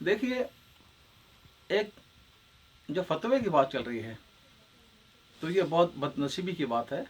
देखिए, एक जो फतवे की बात चल रही है, तो ये बहुत बदनसीबी की बात है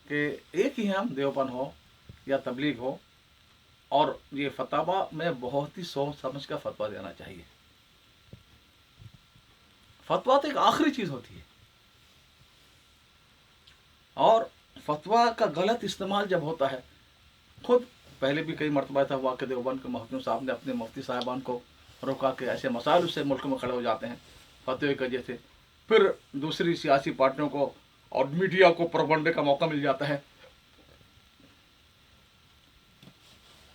कि एक ही हम देवबंद हो या तबलीग हो, और ये फतवा में बहुत ही सोच समझ कर फतवा देना चाहिए। फतवा तो एक आखिरी चीज़ होती है, और फतवा का गलत इस्तेमाल जब होता है, खुद पहले भी कई मरतबा था हुआ कि देवबंद के मुफ्ती साहब ने अपने मुफ्ती साहिबान को रोका कि ऐसे मसाइल उससे मुल्क में खड़े हो जाते हैं फतवे की वजह से। फिर दूसरी सियासी पार्टियों को और मीडिया को प्रबंधने का मौका मिल जाता है।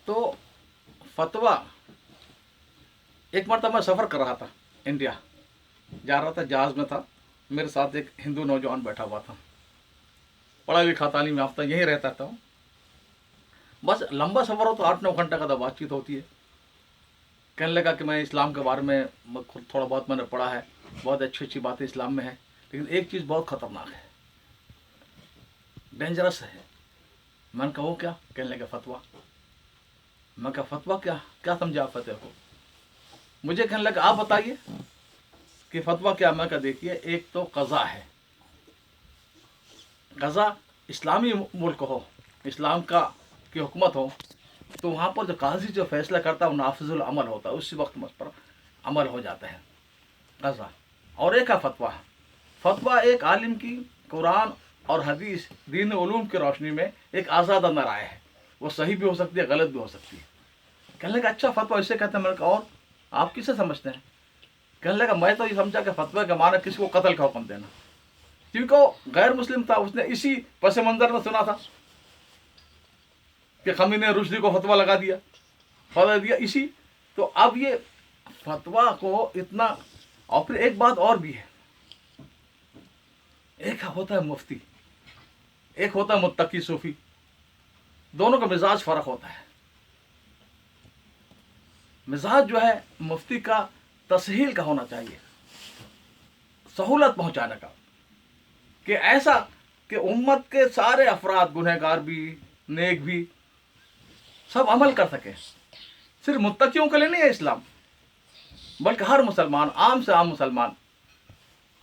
तो फतवा, एक मरतबा मैं सफ़र कर रहा था, इंडिया जा रहा था, जहाज़ में था, मेरे साथ एक हिंदू नौजवान बैठा हुआ था, पढ़ा लिखा तालीम याफ्ता, यहीं रहता था। बस लंबा सफ़र हो तो 8-9 घंटे का तो बातचीत होती है। कहने लगा कि मैं इस्लाम के बारे में खुद थोड़ा बहुत मैंने पढ़ा है, बहुत अच्छी अच्छी बातें इस्लाम में है, लेकिन एक चीज़ बहुत ख़तरनाक है, डेंजरस है। मैंने कहा वो क्या? कहने लगा फतवा। मैं कहा फतवा क्या क्या समझा आप फतवा को? मुझे कहने लगा आप बताइए कि फतवा क्या। मैं कहा देखिए, एक तो क़ज़ा है, क़ज़ा इस्लामी मुल्क हो, इस्लाम का की हुकूमत हो, तो वहाँ पर जो काजी जो फैसला करता है वो नाफिजुल अमल होता है, उसी वक्त मुझ पर अमल हो जाता है, क़ज़ा। और एक है फतवा। फतवा एक आलिम की कुरान और हदीस दीन उलूम की रोशनी में एक आज़ादाना राय है, वो सही भी हो सकती है, गलत भी हो सकती है। कहने लगा अच्छा फतवा इसे कहते हैं। मैंने कहा और आप किसे समझते हैं? कहने लगा मैं तो ये समझा कि फतवा का माना किसी को कत्ल का हुक्म देना, क्योंकि वो गैर मुस्लिम था, उसने इसी पस मंज़र में सुना था कि खमीनी ने रुश्दी को फतवा लगा दिया, फतवा दिया इसी। तो अब ये फतवा को इतना, और फिर एक बात और भी है, एक होता है मुफ्ती, एक होता है मुत्तकी सूफी, दोनों का मिजाज फर्क होता है। मिजाज जो है मुफ्ती का तसहील का होना चाहिए, सहूलत पहुंचाने का, कि ऐसा कि उम्मत के सारे अफराद, गुनहगार भी नेक भी, सब अमल कर सके। सिर्फ मुत्तकियों के लिए नहीं है इस्लाम, बल्कि हर मुसलमान, आम से आम मुसलमान,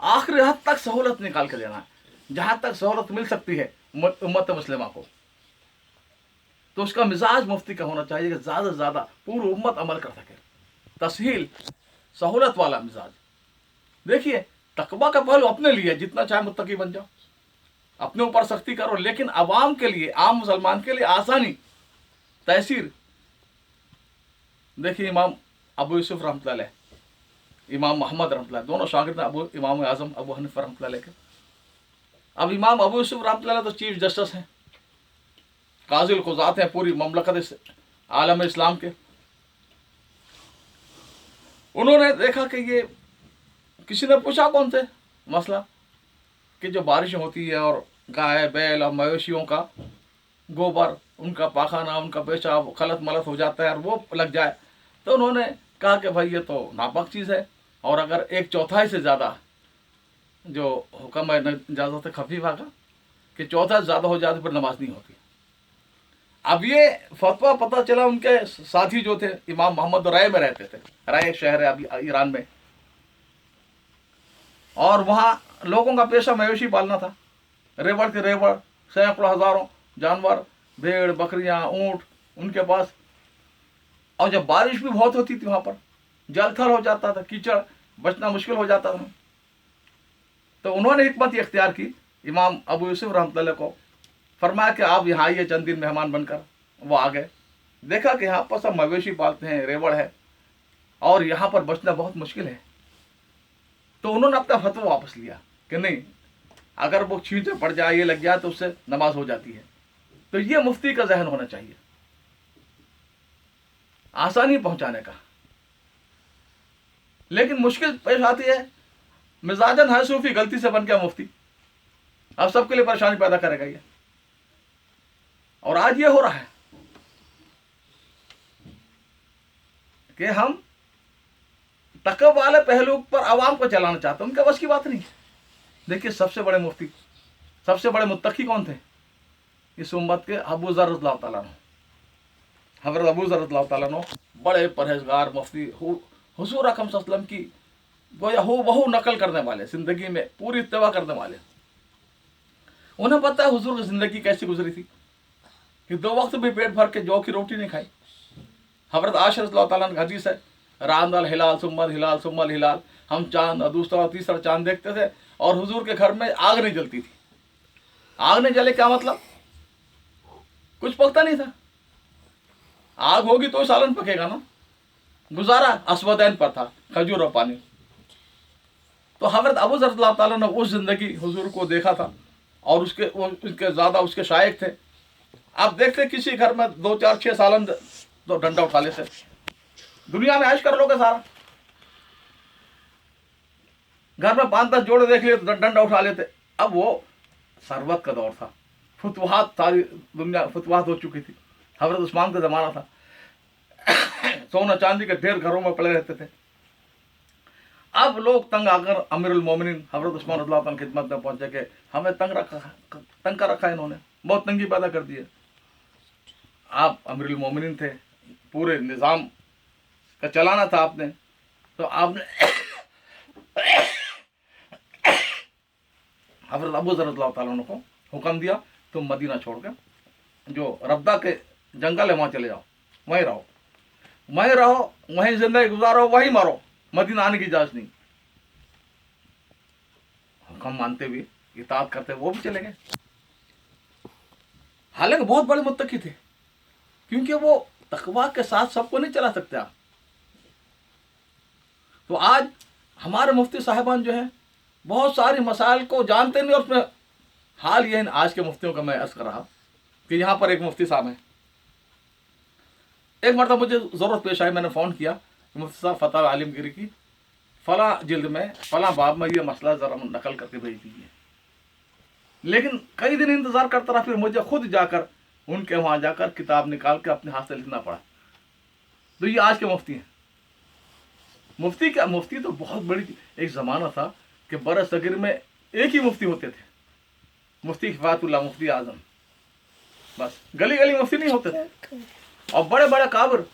आखिरी हद तक सहूलत निकाल के देना है, जहाँ तक सहूलत मिल सकती है उम्मत मुस्लिमा को। तो उसका मिजाज मुफ्ती का होना चाहिए कि ज़्यादा से ज़्यादा पूरी उम्मत अमल कर सके, तसहील, सहूलत वाला मिजाज। देखिए, तकवा का पहलू अपने लिए, जितना चाहे मुत्तकी बन जाओ, अपने ऊपर सख्ती करो, लेकिन अवाम के लिए, आम मुसलमान के लिए आसानी, तैसीर। देखिए, इमाम अबू यूसुफ रहमतुल्लाह अलैह, इमाम मोहम्मद रहमतुल्लाह, दोनों शागिर्द अबू इमाम आज़म अबू हनीफा रहमतुल्लाह अलैह के। अब इमाम अबू यूसुफ रहमतुल्लाह अलैह तो चीफ जस्टिस हैं, काज़िल क़ुज़ात हैं पूरी ममलकत आलम इस्लाम के। उन्होंने देखा कि ये, किसी ने पूछा कौन से मसला, कि जो बारिश होती है और गाय बैल और मवेशियों का गोबर, उनका पाखाना, उनका पेशाब खलत मलत हो जाता है और वो लग जाए, तो उन्होंने कहा कि भाई ये तो नापाक चीज़ है, और अगर 1/4 से ज़्यादा जो हुक्म है इजाज़त खफीफा का, कि चौथा ज़्यादा हो जाए तो फिर नमाज नहीं होती। अब ये फतवा पता चला, उनके साथी जो थे इमाम मोहम्मद राय में रहते थे, राय एक शहर है अभी ईरान में, और वहाँ लोगों का पेशा मवेशी पालना था, रेवड़ के रेवड़, सैकड़ों हज़ारों जानवर, भेड़ बकरियाँ ऊँट उनके पास। और जब बारिश भी बहुत होती थी वहाँ पर, जल थल हो जाता था, कीचड़, बचना मुश्किल हो जाता था। तो उन्होंने हिकमत इख्तियार की, इमाम अबू यूसुफ रहमतुल्लाह को फरमाया कि आप यहाँ आइए चंद दिन मेहमान बनकर। वो आ गए, देखा कि यहाँ पर सब मवेशी पालते हैं, रेवड़ है, और यहाँ पर बचना बहुत मुश्किल है। तो उन्होंने अपना फतवा वापस लिया कि नहीं, अगर वो छींटे पड़ जाए, ये लग जाए, तो उससे नमाज हो जाती है। तो ये मुफ्ती का जहन होना चाहिए, आसानी पहुंचाने का। लेकिन मुश्किल पेश आती है, मिजाजन है सूफी, गलती से बन गया मुफ्ती, अब सबके लिए परेशानी पैदा करेगा ये। और आज ये हो रहा है कि हम तकव वाले पहलू पर आवाम को चलाना चाहते हैं, उनके बस की बात नहीं है। देखिए, सबसे बड़े मुफ्ती, सबसे बड़े मुत्तकी कौन थे इस उम्मत के? अबू ज़र रज़ियल्लाहु ताला अन्हु, हज़रत अबू ज़र रज़ियल्लाहु ताला अन्हु, बड़े परहेजगार मुफ्ती हुजूर अकरम सल्लल्लाहु अलैहि वसल्लम की गोया हो बहु नकल करने वाले, ज़िंदगी में पूरी इत्तिबा करने वाले। उन्हें पता है हुजूर की ज़िंदगी कैसी गुजरी थी कि 2 वक्त भी पेट भर के जौ की रोटी नहीं खाई। हज़रत आयशा रज़ियल्लाहु ताला अन्हा हदीस है, रांदल हिलाल सुम्मल हिलाल सुम्मल हिलाल, हम चांद और दूसरा और तीसरा चांद देखते थे और हुजूर के घर में आग नहीं जलती थी। आग नहीं जले क्या मतलब? कुछ पकता नहीं था। आग होगी तो सालन पकेगा ना। गुजारा अस्वदैन पर था, खजूर और पानी। तो हज़रत अबू ज़र रज़ियल्लाहु ताला ने उस जिंदगी हुजूर को देखा था और उसके ज़्यादा उसके शायक थे। आप देखते किसी घर में 2 4 6 सालन तो डंडा उठा लेते। दुनिया में ऐश कर लोगे सारा, घर में 5 10 जोड़े देख लिए तो डंडा उठा लेते। अब वो सरबत का दौर था, फुतवाहत, सारी दुनिया फुतवाहत हो चुकी थी। हज़रत उस्मान का ज़माना था, सोना चांदी के ढेर घरों में पड़े रहते थे। अब लोग तंग आकर अमीरुल मोमिनीन हज़रत उस्मान रज़ियल्लाहु अन्हु की खिदमत में पहुंचे कि हमें तंग कर रखा है, इन्होंने बहुत तंगी पैदा कर दी है। आप अमीरुल मोमिनीन थे, पूरे निज़ाम का चलाना था आपने, तो आपने हज़रत अबू ज़र रज़ियल्लाहु ताला अन्हु को हुक्म दिया, तुम मदीना छोड़कर जो रब्दा के जंगल है वहाँ चले जाओ, वहीं रहो, वहीं रहो, वहीं जिंदगी गुजारो, वहीं मरो, मदीना आने की इजाज़त नहीं। हुक्म मानते हुए इताअत करते वो भी चले गए। हालांकि बहुत बड़े मुत्तकी थे, क्योंकि वो तकवा के साथ सबको नहीं चला सकते आप। तो आज हमारे मुफ्ती साहिबान जो है बहुत सारी मसाइल को जानते नहीं, और उसमें हाल ये है आज के मुफ्तियों का मैं अर्ज कर रहा कि यहाँ पर एक मुफ्ती साहब हैं। एक मरतबा मुझे ज़रूरत पेश आई, मैंने फ़ोन किया कि मुफ्ती साहब फतवा आलिमगिरी की फ़लाँ जिल्द में फ़लाँ बाब में ये मसला ज़रा नकल करके भेज दीजिए। लेकिन कई दिन इंतज़ार करता रहा, फिर मुझे खुद जाकर उनके वहाँ जाकर किताब निकाल के अपने हाथ से लिखना पड़ा। तो ये आज के मुफ्ती हैं। मुफ्ती क्या, मुफ्ती तो बहुत बड़ी, एक ज़माना था कि बरसगीर में एक ही मुफ्ती होते थे, मुफ्ती किफ़ायतुल्लाह, मुफ्ती आज़म, बस गली गली मुफ्ती नहीं होते थे। और बड़े बड़े काबिर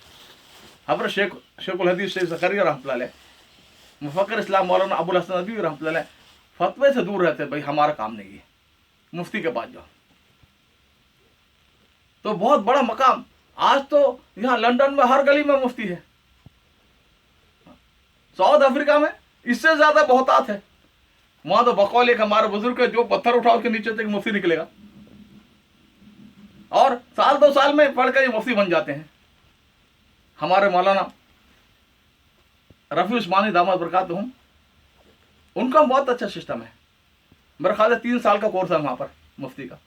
हज़रत शेखुल हदीस शेख ज़करिया रहमतुल्लाह अलैह, मुफक्किर इस्लाम मौलाना अबुल हसन नदवी रहमतुल्लाह अलैह फतवे से दूर रहते, भाई हमारा काम नहीं है, मुफ्ती के पास जाओ। तो बहुत बड़ा मकाम। आज तो यहाँ लंदन में हर गली में मुफ्ती है, साउथ अफ्रीका में इससे ज्यादा बहुतात है। वहां तो बकौल एक हमारे बुजुर्ग है, जो पत्थर उठाओ के नीचे तक मुफ्ती निकलेगा, और साल 2 साल में पढ़ कर ये मुफ्ती बन जाते हैं। हमारे मौलाना रफ़ी उस्मानी दामद बरकातहुम, उनका बहुत अच्छा सिस्टम है। मेरे ख्याल से 3 साल का कोर्स है वहाँ पर मुफ्ती का,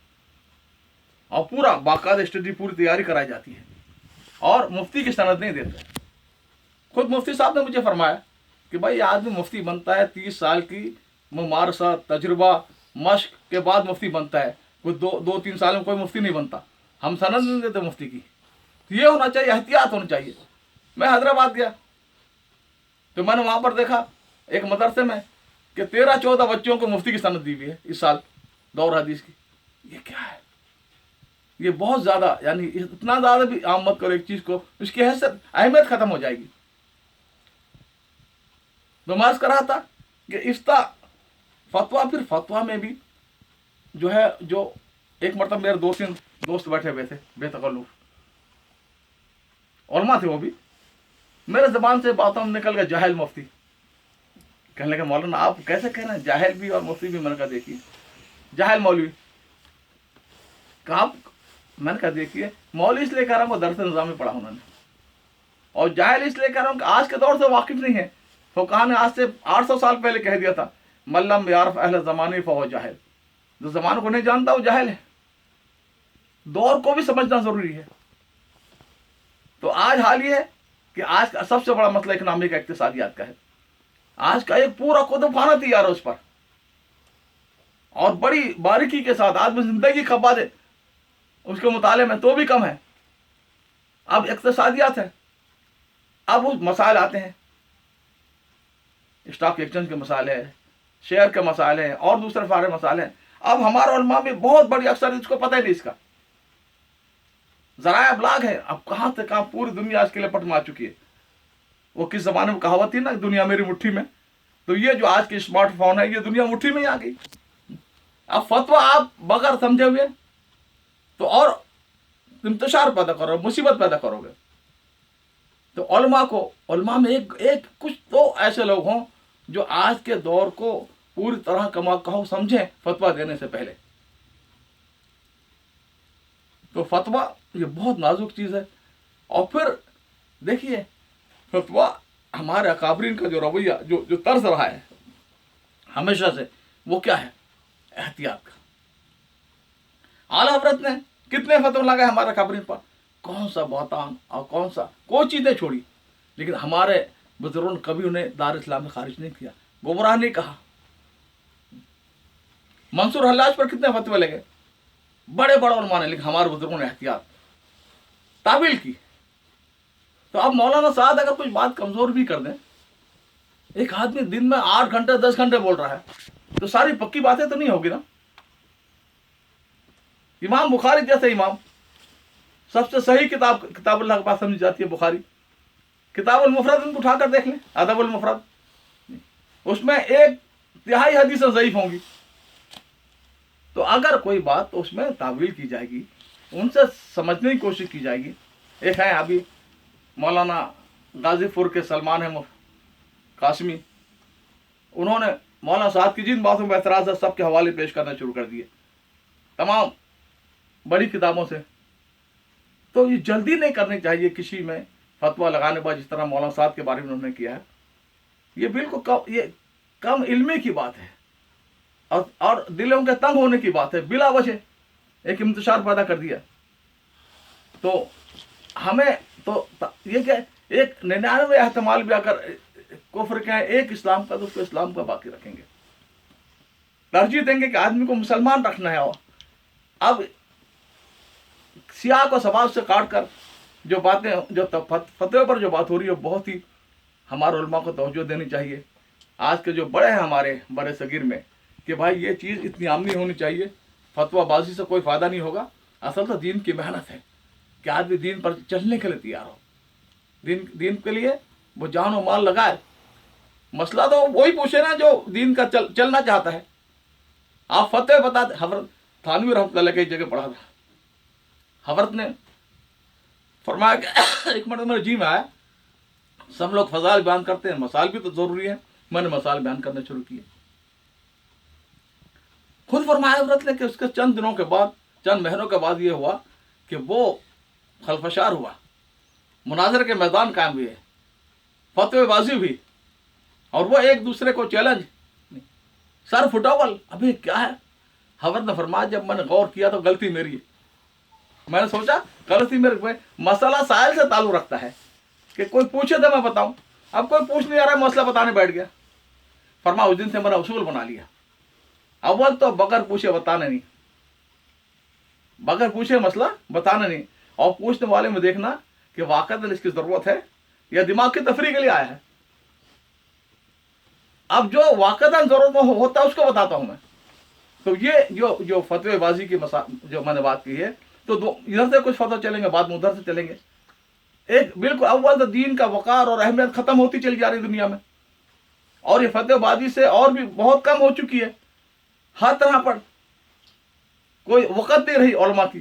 और पूरा बाकायदा स्टडी, पूरी तैयारी कराई जाती है, और मुफ्ती की सनद नहीं देते। खुद मुफ्ती साहब ने मुझे फरमाया कि भाई आदमी मुफ्ती बनता है 30 साल की मुमारसा, तजुर्बा, मश्क के बाद मुफ्ती बनता है। कोई 2-3 साल में कोई मुफ्ती नहीं बनता, हम सनद नहीं देते मुफ्ती की। तो ये होना चाहिए, एहतियात होनी चाहिए। मैं हैदराबाद गया तो मैंने वहाँ पर देखा एक मदरसे में कि 13-14 बच्चों को मुफ्ती की सनद दी हुई है इस साल दौर हदीस की। ये क्या है? ये बहुत ज़्यादा, यानी इतना ज़्यादा भी आम मत करो एक चीज़ को, उसकी हैसियत, अहमियत ख़त्म हो जाएगी। तो मैं अर्ज़ कर रहा था कि इफ्ता फतवा, फिर फतवा में भी जो है, जो एक मतलब मेरे 2-3 दोस्त बैठे हुए थे बेतकल्लुफ़ उलमा थे, वो भी मेरे ज़बान से बातों में निकल गया जाहिल मुफ्ती। कहने लगे मौलाना आप कैसे कह रहे हैं, जाहिल भी और मुफ्ती भी। मैंने कहा देखिए, जाहिल मौलवी कहा, मैंने कहा देखिए, मौलवी इसलिए कह रहा हूँ दरस निज़ाम में पढ़ा उन्होंने, और जाहिल इसलिए कह रहा हूँ कि आज के दौर से वाकिफ़ नहीं है। फुक़हा ने आज से 800 साल पहले कह दिया था, मल्लम यारफ़ अहल ज़माने फ़हुव जाहिल, जो ज़माने को नहीं जानता वो जाहिल है। दौर को भी समझना ज़रूरी है। तो आज हाल ये है कि आज का सबसे बड़ा मसला इकनॉमी का, इक़्तिसादियात का है। आज का एक पूरा कुतुबखाना तैयार है उस पर, और बड़ी बारीकी के साथ आदमी ज़िंदगी खपा दे उसके मुताले में, तो भी कम है। अब इक़्तिसादियात है, अब वो मसाइल आते हैं, स्टॉक एक्सचेंज के मसाले हैं, शेयर के मसाले हैं, और दूसरे सारे मसाले हैं। अब हमारे उलमा में बहुत बड़ी अक्सर इसको पता ही नहीं, इसका ज़राए अबलाग है। अब कहाँ से कहाँ पूरी दुनिया इसके लिए पट मार चुकी है। वो किस ज़माने में कहावत थी ना, दुनिया मेरी मुट्ठी में, तो ये जो आज के स्मार्टफोन है, ये दुनिया मुट्ठी में ही आ गई। अब फतवा आप बगैर समझे हुए तो और इंतशार पैदा करोगे, मुसीबत पैदा करोगे। तो उलमा में एक कुछ तो ऐसे लोग हों जो आज के दौर को पूरी तरह कहो समझें फतवा देने से पहले। तो फतवा ये बहुत नाजुक चीज़ है। और फिर देखिए, फतवा हमारे अकाबरीन का जो रवैया, जो तर्ज रहा है हमेशा से, वो क्या है? एहतियात का। आला हजरत ने कितने फतवे लगाए हमारे अकाबरीन पर, कौन सा बहतान और कौन सा कोई चीज़ नहीं छोड़ी, लेकिन हमारे बुजुर्गों ने कभी उन्हें दार इस्लाम में खारिज नहीं किया, गुमराह नहीं कहा। मंसूर हल्लाज पर कितने फतवे लगे, बड़े बड़े उलमा ने, लेकिन हमारे बुजुर्गों ने एहतियात तावील की। तो अब मौलाना साहब अगर कुछ बात कमजोर भी कर दें, एक आदमी दिन में 8 घंटे 10 घंटे बोल रहा है, तो सारी पक्की बातें तो नहीं होगी ना। इमाम बुखारी जैसे इमाम, सबसे सही किताबुल्लाह के पास समझी जाती है बुखारी। किताबुल मुफरद उनको उठाकर देख लें, अदबुल मुफरद, उसमें 1/3 हदीसें ज़ईफ होंगी। तो अगर कोई बात तो उसमें तावील की जाएगी, उनसे समझने की कोशिश की जाएगी। एक है अभी मौलाना गाजीपुर के सलमान अहमद कासमी, उन्होंने मौलाना साहब की जिन बातों में एतराज़ है सबके हवाले पेश करना शुरू कर दिए, तमाम बड़ी किताबों से। तो ये जल्दी नहीं करनी चाहिए किसी में फतवा लगाने पर, जिस तरह मौलाना साहब के बारे में उन्होंने किया है। ये बिल्कुल ये कम इल्मी की बात है और दिलों के तंग होने की बात है। बिला वजह एक इंतशार पैदा कर दिया। तो हमें तो ये क्या, एक 99 एहतमाल भी अगर कुफ्र का है, एक इस्लाम का, तो उसको इस्लाम का बाकी रखेंगे, तरजीह देंगे कि आदमी को मुसलमान रखना है। और अब सियाह को समाज से काट कर जो बातें, जो फतवे पर जो बात हो रही है, बहुत ही हमारे उलमा को तवज्जो देनी चाहिए। आज के जो बड़े हैं हमारे बड़े सगीर में, कि भाई ये चीज़ इतनी आम नहीं होनी चाहिए, फतवाबाजी से कोई फ़ायदा नहीं होगा। असल तो दीन की मेहनत है कि आदमी दीन पर चलने के लिए तैयार हो, दीन के लिए वो जान और माल लगाए। मसला तो वही पूछे ना जो दीन का चलना चाहता है। आप फतवे बताते, हजरत थानवी रहमतुल्लाह की जगह पढ़ा था, हजरत ने फरमाया कि एक मर्द मेरे जी में आया, सब लोग फजाइल बयान करते हैं, मसाल भी तो ज़रूरी है, मैंने मसाल बयान करने शुरू किए। खुद फरमाया हजरत ने कि उसके चंद दिनों के बाद, चंद महीनों के बाद ये हुआ कि वो खलफशार हुआ, मुनाजर के मैदान कायम हुए, फतवेबाजी हुई, और वो एक दूसरे को चैलेंज, सर फुटावल। अभी क्या है? हजरत ने फरमाया जब मैंने गौर किया तो गलती मेरी है। मैंने सोचा गलती मेरे, मसला साहिल से ताल्लुक रखता है कि कोई पूछे तो मैं बताऊं। अब कोई पूछ नहीं आ रहा, मसला बताने बैठ गया। फरमाया उस दिन से मैंने उसूल बना लिया, अव्वल तो बगैर पूछे बताने नहीं, बगैर पूछे मसला बताना नहीं, और पूछने वाले में देखना कि वाकई इसकी ज़रूरत है या दिमाग की तफरीह के लिए आया है। अब जो वाकईतन ज़रूरत होता है उसको बताता हूं मैं। तो ये जो फतवेबाजी की जो मैंने बात की है, तो इधर से कुछ फतवा चलेंगे, बाद में उधर से चलेंगे। एक बिल्कुल अव्वल तो दीन का वक़ार और अहमियत ख़त्म होती चली जा रही दुनिया में, और ये फतवेबाजी से और भी बहुत कम हो चुकी है। हर तरह पर कोई वक़्त नहीं रही उलमा की।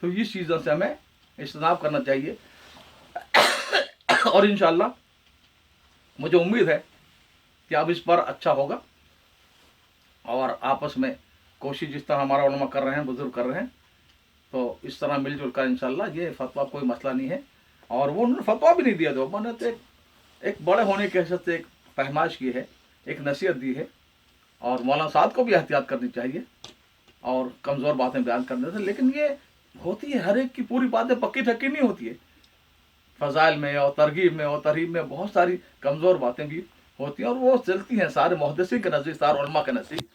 तो इस चीज़ों से हमें इज्तनाब करना चाहिए। और इंशाअल्लाह मुझे उम्मीद है कि अब इस पर अच्छा होगा, और आपस में कोशिश जिस तरह हमारा उलमा कर रहे हैं, बुजुर्ग कर रहे हैं, तो इस तरह मिलजुल कर इंशाअल्लाह, ये फतवा कोई मसला नहीं है। और वो उन्होंने फतवा भी नहीं दिया, तो मैंने तो एक बड़े होने की हैसियत से एक फहमाइश की है, एक नसीहत दी है। और मौलाना साहब को भी एहतियात करनी चाहिए और कमज़ोर बातें बयान करने से। लेकिन ये होती है, हर एक की पूरी बातें पक्की ठक्की नहीं होती है। फ़ज़ाइल में और तरगीब में और तरहीब में बहुत सारी कमज़ोर बातें भी होती हैं, और वो चलती हैं सारे मुहद्दिसीन के नज़दीक, सारे उलमा के नज़दीक।